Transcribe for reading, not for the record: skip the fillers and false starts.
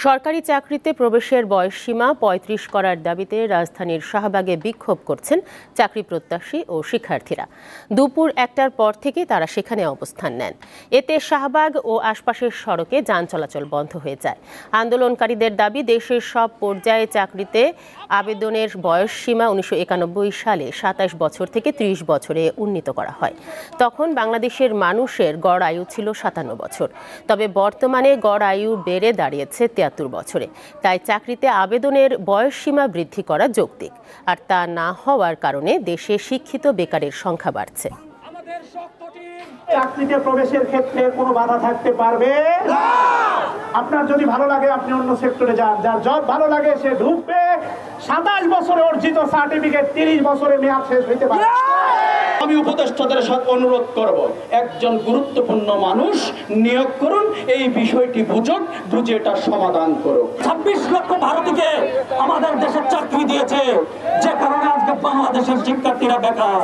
সরকারি চাকরিতে প্রবেশের বয়সসীমা ৩৫ করার দাবিতে রাজধানীর শাহবাগে বিক্ষোভ করছেন চাকরি প্রত্যাশী ও শিক্ষার্থীরা। দুপুর ১টার পর থেকে তারা সেখানে অবস্থান নেন। এতে শাহবাগ ও আশপাশের সড়কে যান চলাচল বন্ধ হয়ে যায়। আন্দোলনকারীদের দাবি, দেশের সব পর্যায়ে চাকরিতে আবেদনের বয়সসীমা ১৯৯১ সালে ২৭ বছর থেকে ৩০ বছরে উন্নীত করা হয়। তখন বাংলাদেশের মানুষের গড় আয়ু ছিল ৫৭ বছর। তবে বর্তমানে গড় আয়ু বেড়ে দাঁড়িয়েছে ৭৩ বছরে। তাই চাকরিতে আবেদনের বয়সসীমা বৃদ্ধি করা যৌক্তিক। আর তা না হওয়ার কারণে দেশে শিক্ষিত বেকারের সংখ্যা বাড়ছে। চাকরিতে প্রবেশের ক্ষেত্রে কোনো বাধা থাকতে পারবে না। আপনার যদি ভালো লাগে আপনি অন্য সেক্টরে যান, যার জব ভালো লাগে সে ঢুকবে। ২৭ বছরে অর্জিত সার্টিফিকেট ৩০ বছরে মেয়াদ শেষ হইতে পারে। আমি উপদেষ্টাদের সাথে অনুরোধ করব, একজন গুরুত্বপূর্ণ মানুষ নিয়োগ করুন, এই বিষয়টি বুঝে এটা সমাধান করুন। ২৬ লক্ষ ভারতীয়কে আমাদের দেশে চাকরি দিয়েছে, যে কারণে আজকে বাংলাদেশের শিক্ষার্থীরা বেকার।